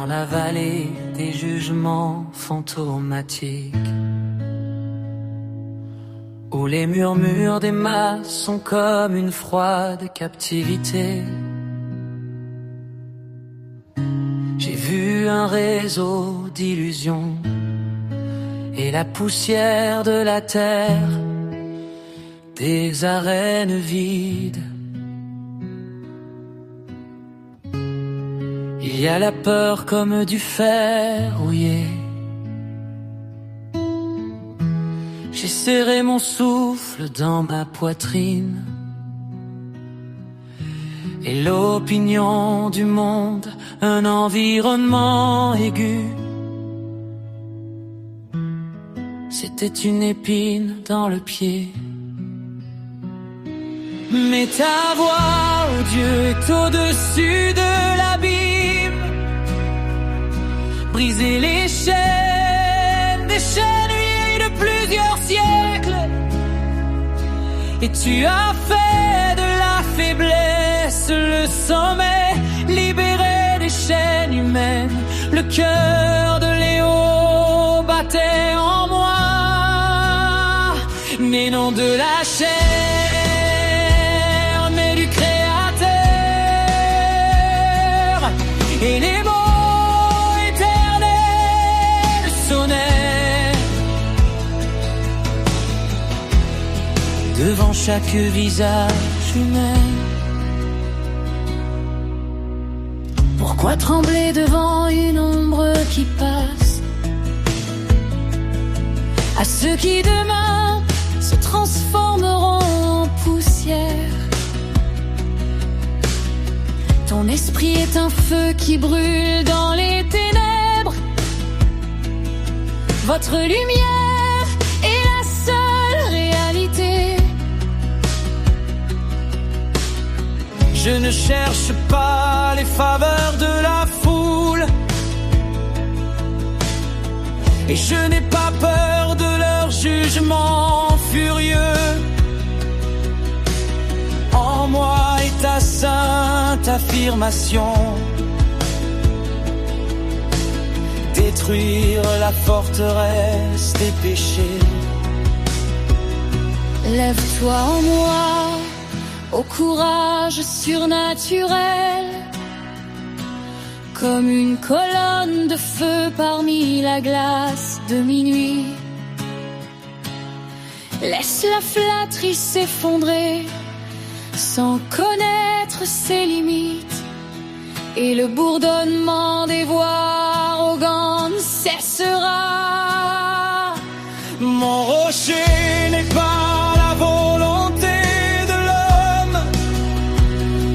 dans la vallée des jugements fantomatiques, où les murmures des masses sont comme une froide captivité. J'ai vu un réseau d'illusions et la poussière de la terre, des arènes vides. Il y a la peur comme du fer rouillé. J'ai serré mon souffle dans ma poitrine, et l'opinion du monde, un environnement aigu. C'était une épine dans le pied. Mais ta voix, oh Dieu, est au-dessus de l'abîme. Briser les chaînes, des chaînes vieilles de plusieurs siècles. Et tu as fait de la faiblesse le sommet, libéré des chaînes humaines. Le cœur de Léo battait en moi, mais non de la chair, mais du Créateur. Et les mots éternels sonnaient devant chaque visage humain. Pourquoi trembler devant une ombre qui passe? À ceux qui demain se transformeront en poussière. Ton esprit est un feu qui brûle dans les ténèbres. Votre lumière est la seule réalité. Je ne cherche pas les faveurs de la foule, et je n'ai pas peur de leur jugement furieux. En moi est ta sainte affirmation, détruire la forteresse des péchés. Lève-toi en moi, au courage surnaturel, comme une colonne de feu parmi la glace de minuit. Laisse la flatterie s'effondrer sans connaître ses limites, et le bourdonnement des voix arrogantes cessera. Mon rocher n'est pas la volonté de l'homme,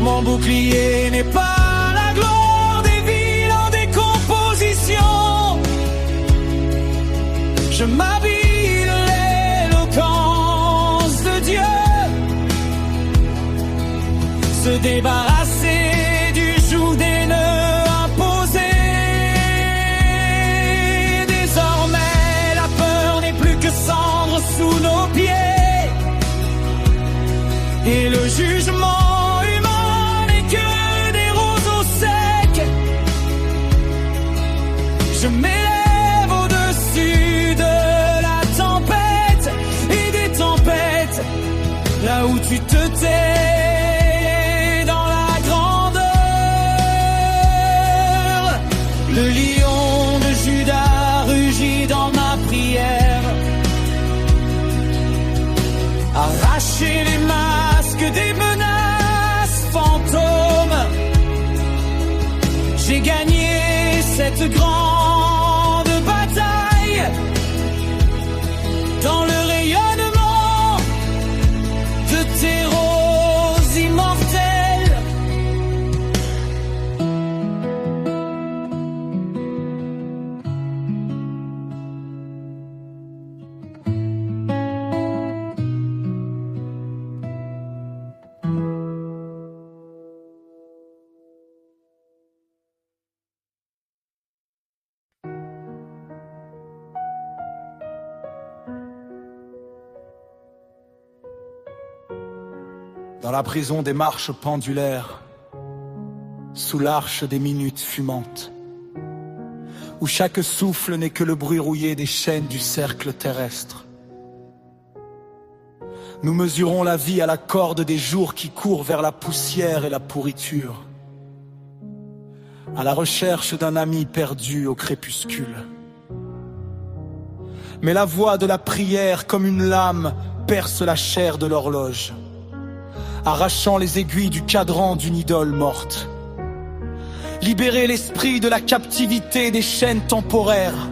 mon bouclier n'est pas la gloire des villes en décomposition. Je m'habille de l'éloquence de Dieu, se débarrasser du joug des nœuds imposés. Désormais la peur n'est plus que cendre sous nos pieds, et le jugement humain n'est que des roseaux secs. Je m'élève au-dessus de la tempête et des tempêtes, là où tu te tais. Le lion de Judas rugit dans ma prière. Arracher les masques des menaces fantômes. J'ai gagné cette grande bataille dans le rayonnement de tes roses immortelles. Dans la prison des marches pendulaires, sous l'arche des minutes fumantes, où chaque souffle n'est que le bruit rouillé des chaînes du cercle terrestre. Nous mesurons la vie à la corde des jours qui courent vers la poussière et la pourriture, à la recherche d'un ami perdu au crépuscule. Mais la voix de la prière, comme une lame, perce la chair de l'horloge, arrachant les aiguilles du cadran d'une idole morte. Libérer l'esprit de la captivité des chaînes temporaires,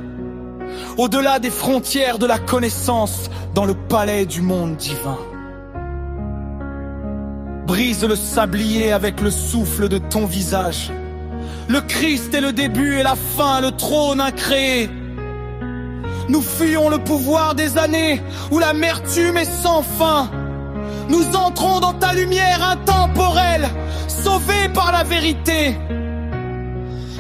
au-delà des frontières de la connaissance, dans le palais du monde divin. Brise le sablier avec le souffle de ton visage. Le Christ est le début et la fin, le trône incréé. Nous fuyons le pouvoir des années où l'amertume est sans fin. Nous entrons dans ta lumière intemporelle, sauvés par la vérité.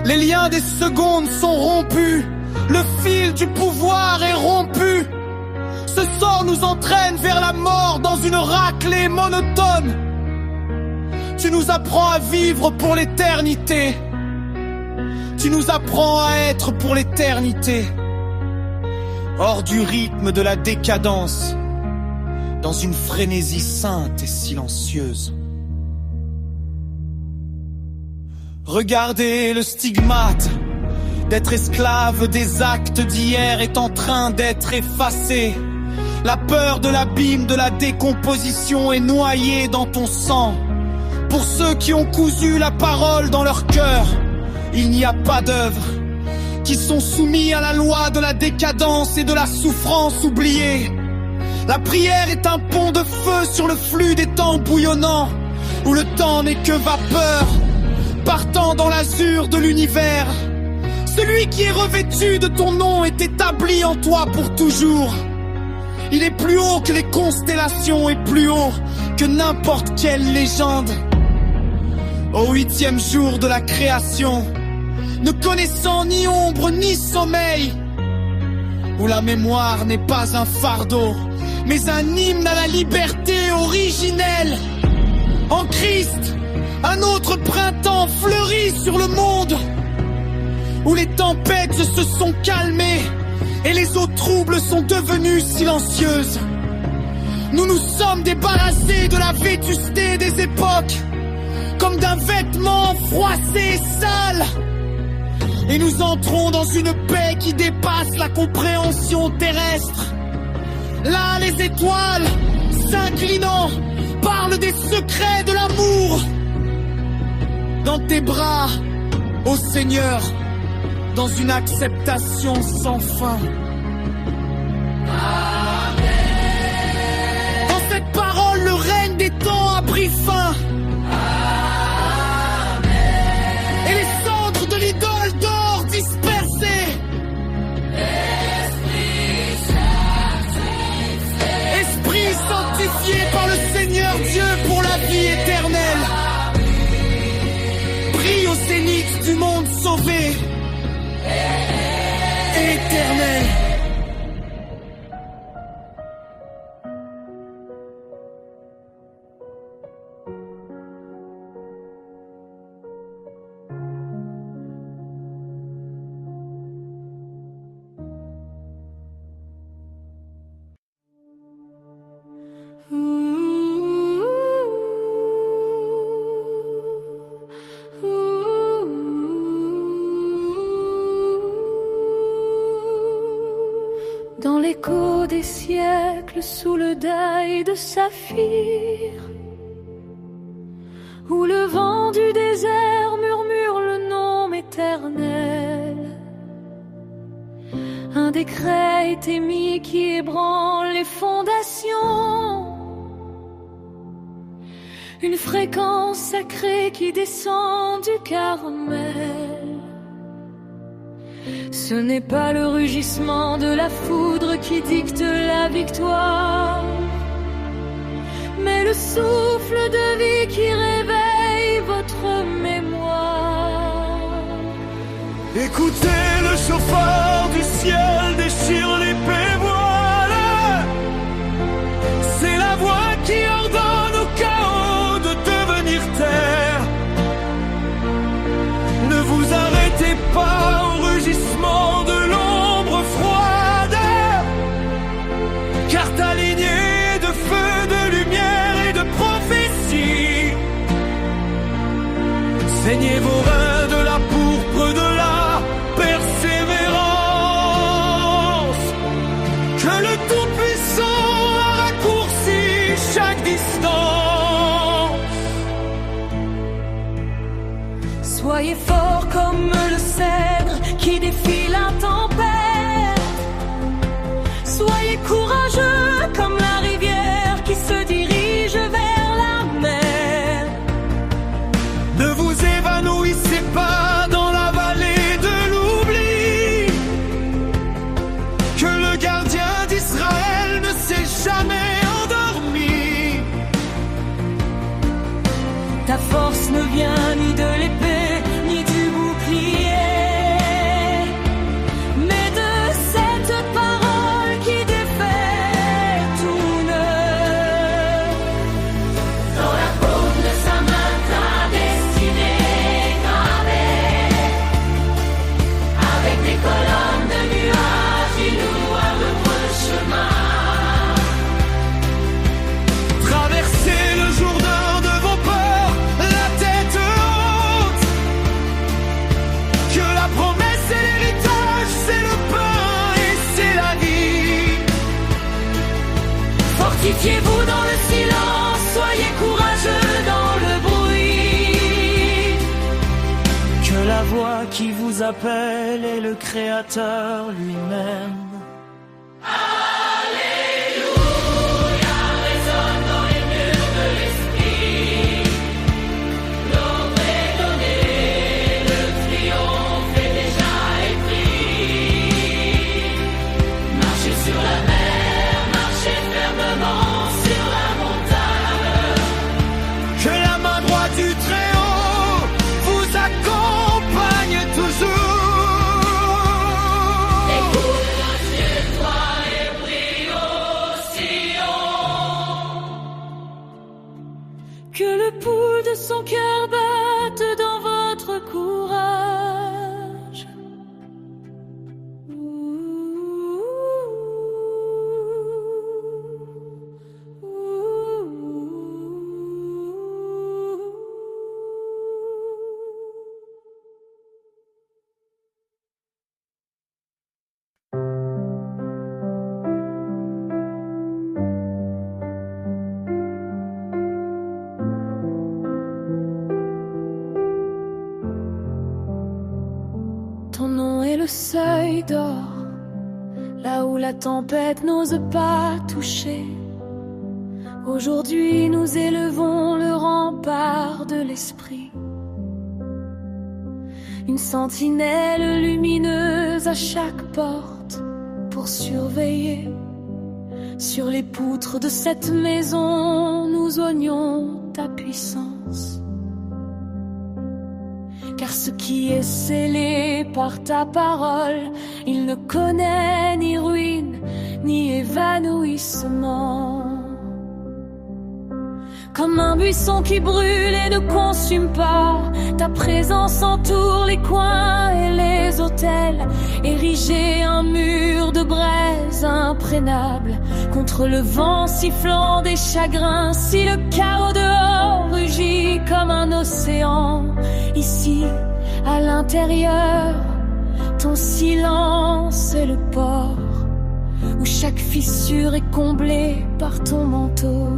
Les liens des secondes sont rompus, le fil du pouvoir est rompu. Ce sort nous entraîne vers la mort dans une raclée monotone. Tu nous apprends à vivre pour l'éternité. Tu nous apprends à être pour l'éternité. Hors du rythme de la décadence, dans une frénésie sainte et silencieuse. Regardez le stigmate d'être esclave des actes d'hier est en train d'être effacé. La peur de l'abîme de la décomposition est noyée dans ton sang. Pour ceux qui ont cousu la parole dans leur cœur, il n'y a pas d'œuvre. Qui sont soumis à la loi de la décadence et de la souffrance oubliée. La prière est un pont de feu sur le flux des temps bouillonnants, où le temps n'est que vapeur, partant dans l'azur de l'univers. Celui qui est revêtu de ton nom est établi en toi pour toujours. Il est plus haut que les constellations et plus haut que n'importe quelle légende. Au 8e jour de la création, ne connaissant ni ombre ni sommeil, où la mémoire n'est pas un fardeau, mais un hymne à la liberté originelle. En Christ, un autre printemps fleurit sur le monde, où les tempêtes se sont calmées et les eaux troubles sont devenues silencieuses. Nous nous sommes débarrassés de la vétusté des époques, comme d'un vêtement froissé et sale. Et nous entrons dans une paix qui dépasse la compréhension terrestre. Là, les étoiles, s'inclinant, parlent des secrets de l'amour. Dans tes bras, ô Seigneur, dans une acceptation sans fin. Amen. Dans cette parole, le règne des temps a pris fin. Amen. Et les cendres de l'idole d'or dispersées. Esprit sanctifié par le Seigneur Dieu pour la vie éternelle. Brille au zénith du monde sauvé. Éternel. Dans l'écho des siècles, sous le deuil de saphir, où le vent du désert murmure le nom éternel, un décret est émis qui ébranle les fondations, une fréquence sacrée qui descend du Carmel. Ce n'est pas le rugissement de la foudre qui dicte la victoire, mais le souffle de vie qui réveille votre mémoire. Écoutez le chauffard du ciel déchire l'épée voile. C'est la voix qui ordonne au chaos de devenir terre. Ne vous arrêtez pas au rugissement Soyez forts comme le cèdre qui défie la tempête. Soyez courageux comme la rivière qui se dirige vers la mer. Ne vous évanouissez pas dans la vallée de l'oubli, que le gardien d'Israël ne s'est jamais endormi. Ta force ne vient ni de l'épée, ni du bouclier, mais de cette parole qui défait tout neuf. Dans la paume de sa main, ta destinée gravée, avec des colonnes de nuages, il nous ouvre le chemin. Traversez le Jourdain de vos peurs, la tête haute, que la promesse et l'héritage, c'est le pain et c'est la vie. Fortifiez-vous dans le silence, soyez courageux dans le bruit. Que la voix qui vous appelle est le Créateur lui-même. Que la main droite du Très-Haut vous accompagne toujours. Écoute, toi et brille au Sion. Que le pouls de son cœur batte dans votre courage. Ton nom est le seuil d'or, là où la tempête n'ose pas toucher. Aujourd'hui nous élevons le rempart de l'esprit. Une sentinelle lumineuse à chaque porte pour surveiller. Sur les poutres de cette maison, nous oignons ta puissance. Car ce qui est scellé par ta parole, il ne connaît ni ruine, ni évanouissement. Comme un buisson qui brûle et ne consume pas, ta présence entoure les coins et les autels. Ériger un mur de braise imprégnable contre le vent sifflant des chagrins. Si le chaos dehors rugit comme un océan, ici, à l'intérieur, ton silence est le port où chaque fissure est comblée par ton manteau.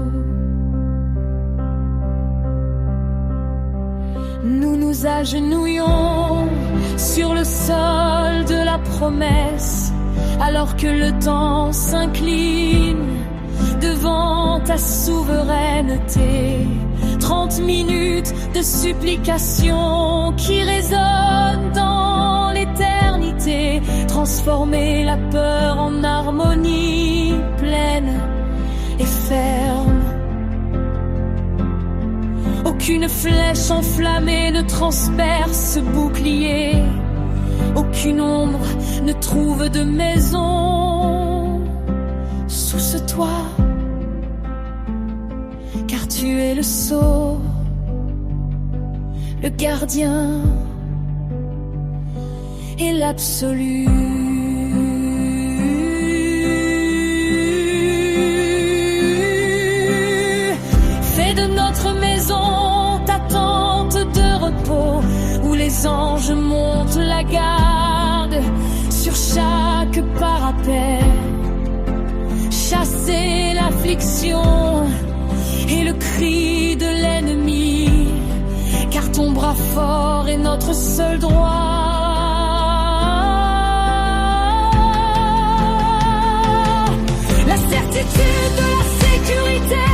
Nous nous agenouillons sur le sol de la promesse, alors que le temps s'incline devant ta souveraineté. 30 minutes de supplication qui résonnent dans l'éternité. Transformer la peur en harmonie pleine et ferme. Aucune flèche enflammée ne transperce ce bouclier. Aucune ombre ne trouve de maison sous ce toit. Car tu es le sceau, le gardien et l'absolu. Fais de notre maison ta tente de repos, où les anges montent la garde sur chaque parapet. Chasser l'affliction et le cri de l'ennemi, car ton bras bras fort est notre seul droit. La certitude de la sécurité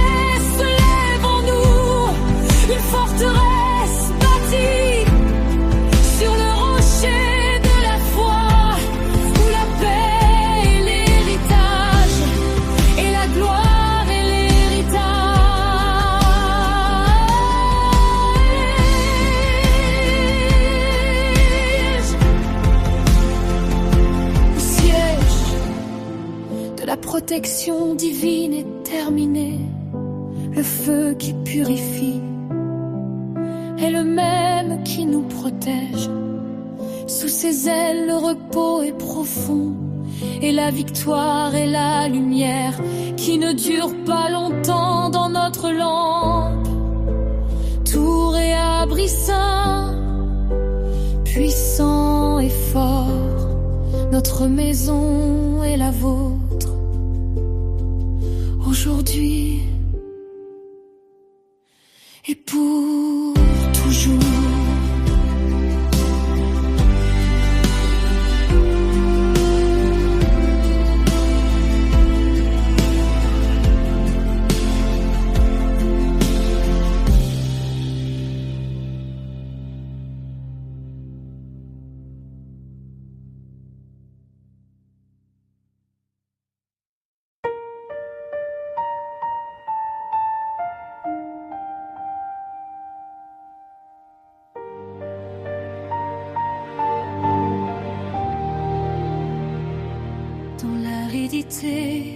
se lève en nous, une forteresse bâtie sur le rocher de la foi, où la paix est l'héritage et la gloire est l'héritage. Le siège de la protection divine est terminé, le feu qui purifie est le même qui nous protège. Sous ses ailes, le repos est profond, et la victoire est la lumière qui ne dure pas longtemps dans notre lampe. Tour et abri saint, puissant et fort, notre maison est la vôtre. Aujourd'hui et pour toujours.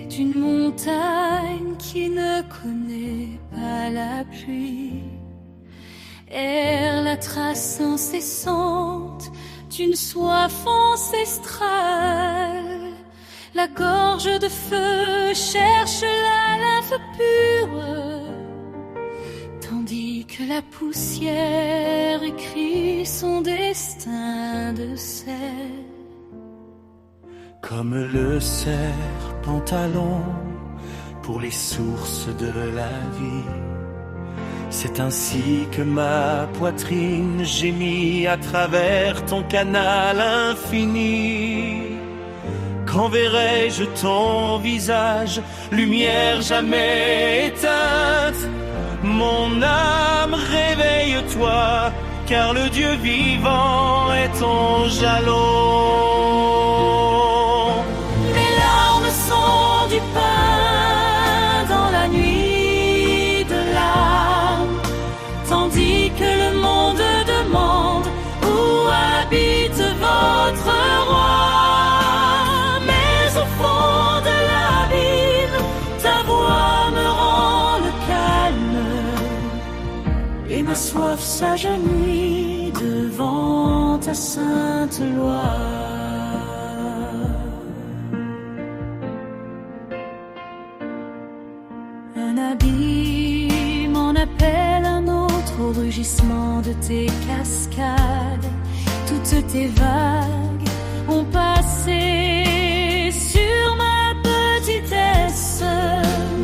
D'une montagne qui ne connaît pas la pluie, erre la trace incessante d'une soif ancestrale. La gorge de feu cherche la lave pure, tandis que la poussière écrit son destin de sel. Comme le cerf pantalon pour les sources de la vie, c'est ainsi que ma poitrine gémit à travers ton canal infini. Quand verrai-je ton visage, lumière jamais éteinte? Mon âme, réveille-toi, car le Dieu vivant est ton jalon. Du pain dans la nuit de l'âme, tandis que le monde demande où habite votre roi. Mais au fond de l'abîme, ta voix me rend le calme, et ma soif s'agenouille devant ta sainte loi. Abîme en appelle un autre au rugissement de tes cascades. Toutes tes vagues ont passé sur ma petitesse,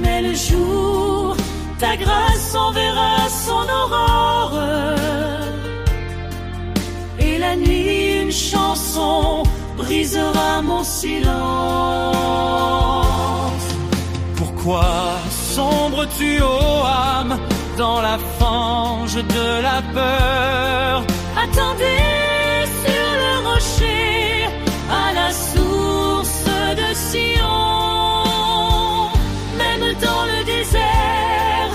mais le jour, ta grâce enverra son aurore, et la nuit, une chanson brisera mon silence. Pourquoi sombres-tu, ô âme, dans la fange de la peur? Attendez sur le rocher, à la source de Sion. Même dans le désert,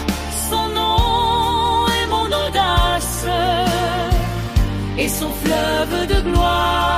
son nom est mon audace, et son fleuve de gloire